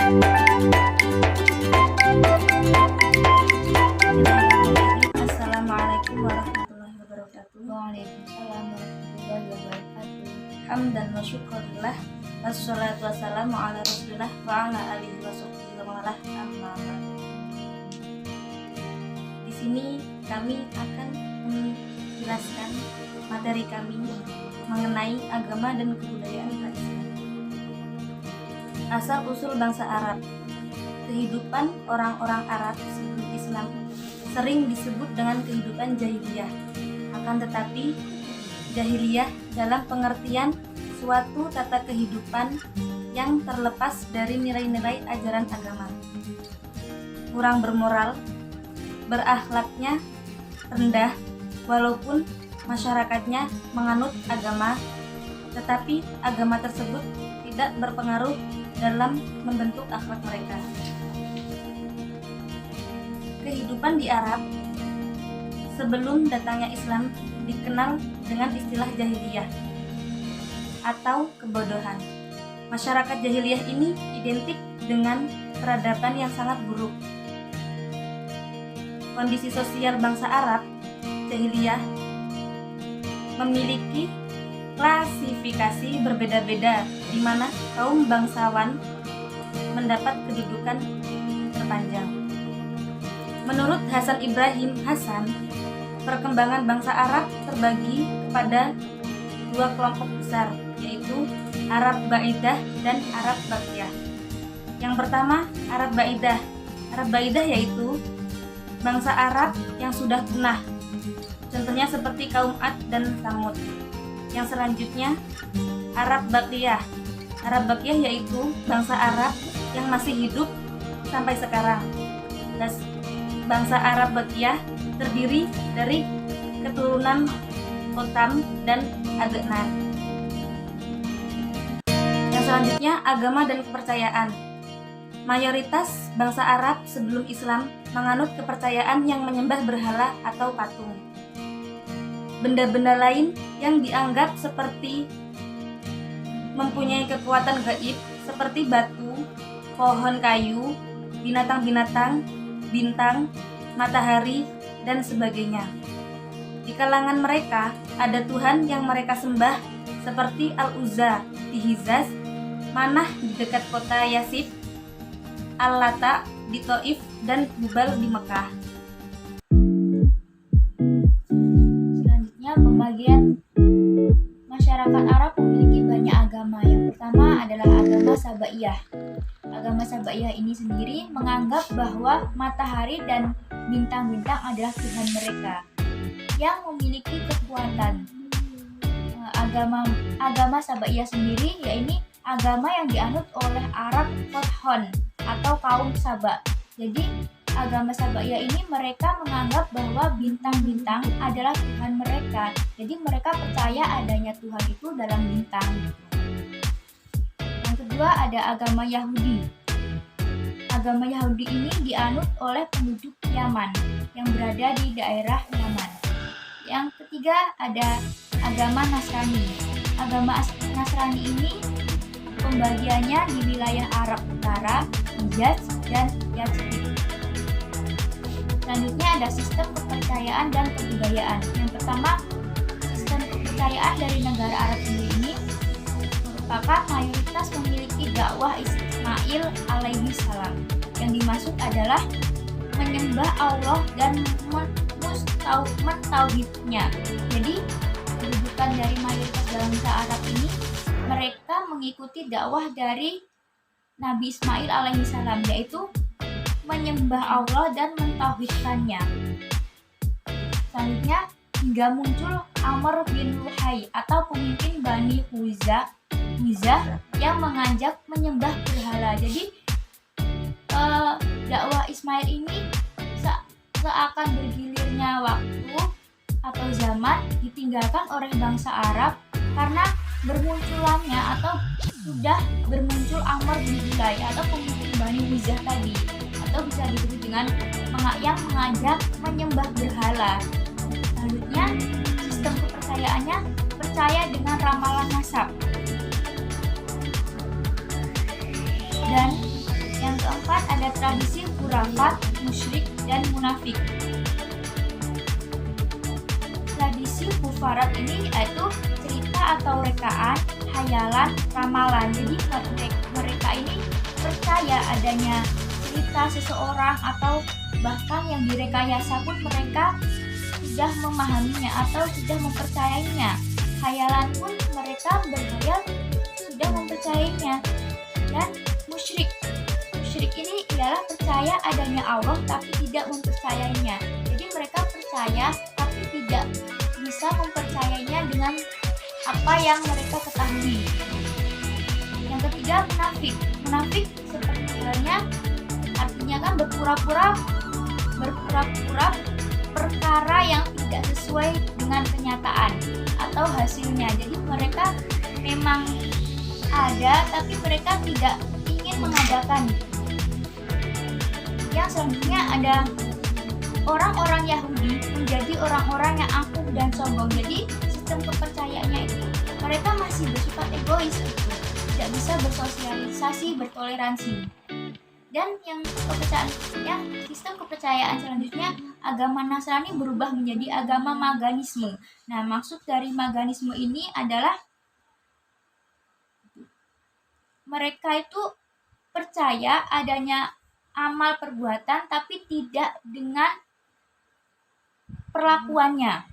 Assalamualaikum warahmatullahi wabarakatuh. Waalaikumsalam warahmatullahi wabarakatuh. Hamdan wa syukurillah, wassalatu wassalamu ala rasulillah wa ala alihi wa sahbihi wa mawalah, amma ba'du. Di sini kami akan menjelaskan materi kami mengenai agama dan kebudayaan Islam. Asal usul bangsa Arab. Kehidupan orang-orang Arab sebelum Islam sering disebut dengan kehidupan jahiliyah. Akan tetapi, jahiliyah dalam pengertian suatu tata kehidupan yang terlepas dari nilai-nilai ajaran agama. Kurang bermoral, berakhlaknya rendah, walaupun masyarakatnya menganut agama, tetapi agama tersebut tidak berpengaruh dalam membentuk akhlak mereka. Kehidupan di Arab sebelum datangnya Islam dikenal dengan istilah jahiliyah atau kebodohan. Masyarakat jahiliyah ini identik dengan peradaban yang sangat buruk. Kondisi sosial bangsa Arab jahiliyah memiliki klasifikasi berbeda-beda, di mana kaum bangsawan mendapat kedudukan terpanjang. Menurut Hasan Ibrahim Hasan, perkembangan bangsa Arab terbagi kepada dua kelompok besar, yaitu Arab Ba'idah dan Arab Baqiyah. Yang pertama, Arab Ba'idah. Arab Ba'idah yaitu bangsa Arab yang sudah punah, contohnya seperti kaum Ad dan Tsamud. Yang selanjutnya, Arab Baqiyah. Arab Baqiyah yaitu bangsa Arab yang masih hidup sampai sekarang. Dan bangsa Arab Baqiyah terdiri dari keturunan Khotam dan Adnan. Yang selanjutnya, agama dan kepercayaan. Mayoritas bangsa Arab sebelum Islam menganut kepercayaan yang menyembah berhala atau patung. Benda-benda lain yang dianggap seperti mempunyai kekuatan gaib seperti batu, pohon kayu, binatang-binatang, bintang, matahari, dan sebagainya. Di kalangan mereka ada Tuhan yang mereka sembah seperti Al-Uzza di Hijaz, Manah di dekat kota Yasib, Al-Lata di Taif, dan Hubal di Mekah. Pembagian masyarakat Arab memiliki banyak agama. Yang pertama adalah agama Sabaiyah. Agama Sabaiyah ini sendiri menganggap bahwa matahari dan bintang-bintang adalah Tuhan mereka yang memiliki kekuatan. Agama Sabaiyah sendiri yaitu agama yang dianut oleh Arab Fathon atau kaum Saba. Jadi agama Sabaiyah ini mereka menganggap bahwa bintang-bintang adalah Tuhan mereka. Jadi mereka percaya adanya Tuhan itu dalam bintang. Yang kedua ada agama Yahudi. Agama Yahudi ini dianut oleh penduduk Yaman yang berada di daerah Yaman. Yang ketiga ada agama Nasrani. Agama Nasrani ini pembagiannya di wilayah Arab Utara, Hijaz, dan Yazid. Selanjutnya ada sistem kepercayaan dan kebudayaan. Yang pertama, sistem kepercayaan dari negara Arab sendiri ini merupakan mayoritas memiliki dakwah Ismail alaihi salam. Yang dimaksud adalah menyembah Allah dan mentauhidnya. Jadi, kedudukan dari mayoritas bangsa Arab ini mereka mengikuti dakwah dari Nabi Ismail alaihi salam, yaitu menyembah Allah dan mentauhidkannya. Selanjutnya hingga muncul Amr bin Luhai atau pemimpin Bani Huzaah yang mengajak menyembah berhala. Jadi dakwah Ismail ini seakan bergilirnya waktu atau zaman ditinggalkan oleh bangsa Arab karena bermunculannya atau sudah bermuncul Amr bin Luhai atau pemimpin Bani Huzaah tadi, atau bisa disebut dengan yang mengajak menyembah berhala. Selanjutnya, sistem kepercayaannya percaya dengan ramalan nasab. Dan ada tradisi khurafat, musyrik, dan munafik. Tradisi kufarat ini yaitu cerita atau rekaan, hayalan, ramalan. Jadi mereka ini percaya adanya cerita seseorang atau bahkan yang direkayasa pun mereka sudah memahaminya atau sudah mempercayainya. Hayalan pun mereka berhayal sudah mempercayainya. Dan musyrik ini ialah percaya adanya Allah tapi tidak mempercayainya. Jadi mereka percaya tapi tidak bisa mempercayainya dengan apa yang mereka ketahui. Yang ketiga, munafik seperti halnya artinya kan berpura-pura perkara yang tidak sesuai dengan kenyataan atau hasilnya. Jadi mereka memang ada tapi mereka tidak ingin mengadakan. Yang selanjutnya ada orang-orang Yahudi menjadi orang-orang yang angkuh dan sombong. Jadi sistem kepercayaannya itu mereka masih bersifat egois gitu. Tidak bisa bersosialisasi, bertoleransi. Dan sistem kepercayaan selanjutnya, agama Nasrani berubah menjadi agama maganisme. Nah, maksud dari maganisme ini adalah mereka itu percaya adanya amal perbuatan tapi tidak dengan perlakuannya.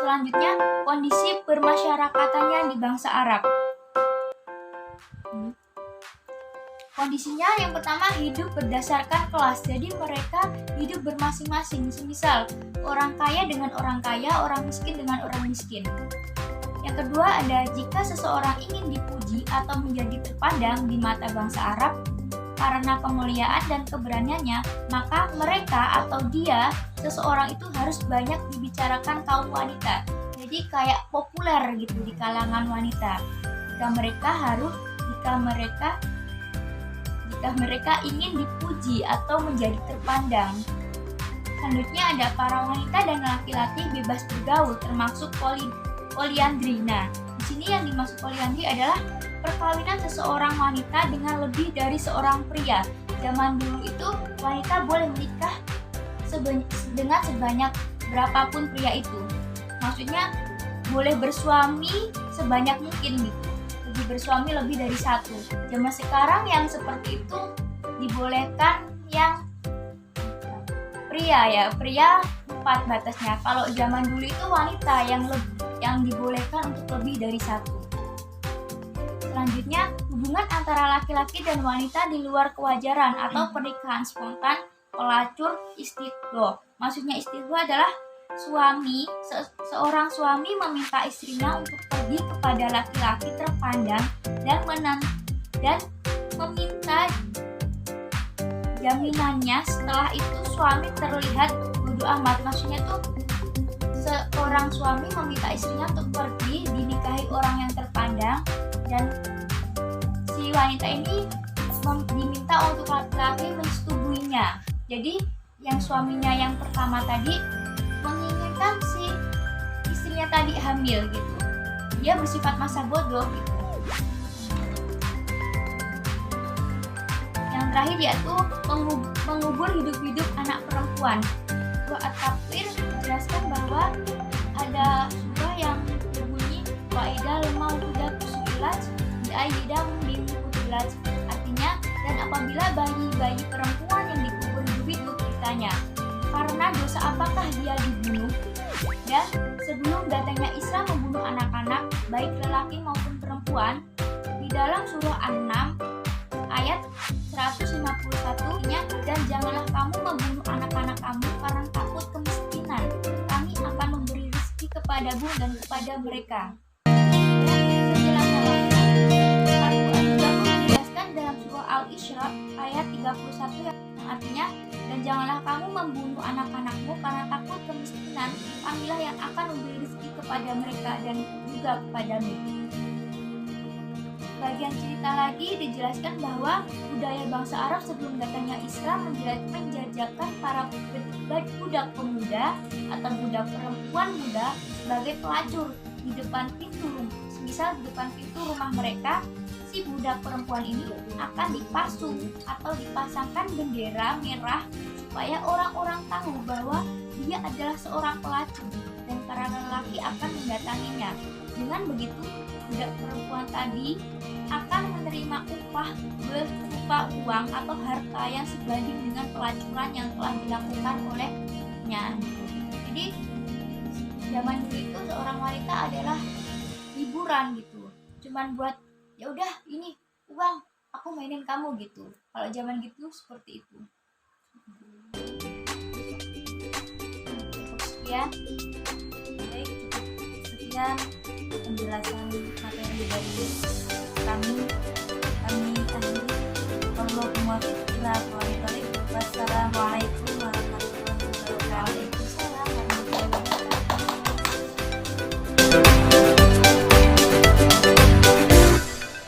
Selanjutnya, kondisi permasyarakatan di bangsa Arab. Kondisinya yang pertama, hidup berdasarkan kelas. Jadi mereka hidup bermasing-masing. Semisal orang kaya dengan orang kaya, orang miskin dengan orang miskin. Yang kedua ada jika seseorang ingin dipuji atau menjadi terpandang di mata bangsa Arab karena kemuliaan dan keberaniannya, maka mereka atau dia, seseorang itu harus banyak dibicarakan kaum wanita. Jadi kayak populer gitu di kalangan wanita. Jika mereka ingin dipuji atau menjadi terpandang. Selanjutnya ada para wanita dan laki-laki bebas bergaul, termasuk poliandri. Nah, di sini yang dimaksud poliandri adalah perkawinan seseorang wanita dengan lebih dari seorang pria. Zaman dulu itu wanita boleh menikah dengan sebanyak berapapun pria itu. Maksudnya boleh bersuami sebanyak mungkin gitu. Bersuami lebih dari satu. Zaman sekarang yang seperti itu dibolehkan yang pria 4 batasnya. Kalau zaman dulu itu wanita yang dibolehkan untuk lebih dari satu. Selanjutnya, hubungan antara laki-laki dan wanita di luar kewajaran atau pernikahan spontan, pelacur, istihdo. Maksudnya istihdo adalah seorang suami meminta istrinya untuk pergi kepada laki-laki terpandang dan meminta jaminannya. Setelah itu suami terlihat bodo amat. Maksudnya tuh seorang suami meminta istrinya untuk pergi dinikahi orang yang terpandang dan si wanita ini diminta untuk laki-laki menyetubuinya. Jadi yang suaminya yang pertama tadi menginginkan si istrinya tadi hamil gitu. Dia bersifat masa bodoh gitu. Yang terakhir yaitu mengubur hidup-hidup anak perempuan. Surah At-Takwir menjelaskan bahwa ada surah yang berbunyi wa'ida lemau udah kusuilat bi'ayyidam bimutilat. Artinya, dan apabila bayi-bayi perempuan yang dikubur hidup-hidup ditanya, karena dosa apakah dia dibunuh? Dan sebelum datangnya Islam membunuh anak-anak, baik lelaki maupun perempuan, di dalam surah An-Nam ayat 151-nya, dan janganlah kamu membunuh anak-anak kamu karena takut kemiskinan. Kami akan memberi rezeki kepadamu dan kepada mereka. Dan sejelasnya lagi, Al-Quran juga menjelaskan dalam surah Al-Isra ayat 31 yang artinya, dan janganlah kamu membunuh anak-anakmu karena takut kemiskinan. Kamilah yang akan memberi rezeki kepada mereka dan juga kepadamu. Bagian cerita lagi dijelaskan bahwa budaya bangsa Arab sebelum datangnya Islam menjajakan para budak pemuda atau budak perempuan muda sebagai pelacur di depan pintu. Misal di depan pintu rumah mereka, si si budak perempuan ini akan dipasung atau dipasangkan bendera merah supaya orang-orang tahu bahwa dia adalah seorang pelacur dan para lelaki akan mendatanginya. Dengan begitu, budak perempuan tadi akan menerima upah berupa uang atau harta yang sebanding dengan pelacuran yang telah dilakukan olehnya. Jadi zaman dulu itu seorang wanita adalah hiburan gitu, cuman buat ya udah ini uang aku mainin kamu gitu. Kalau zaman gitu seperti itu. Sekian. Baik, sekian penjelasan materi dari kami akhiri. Allahumma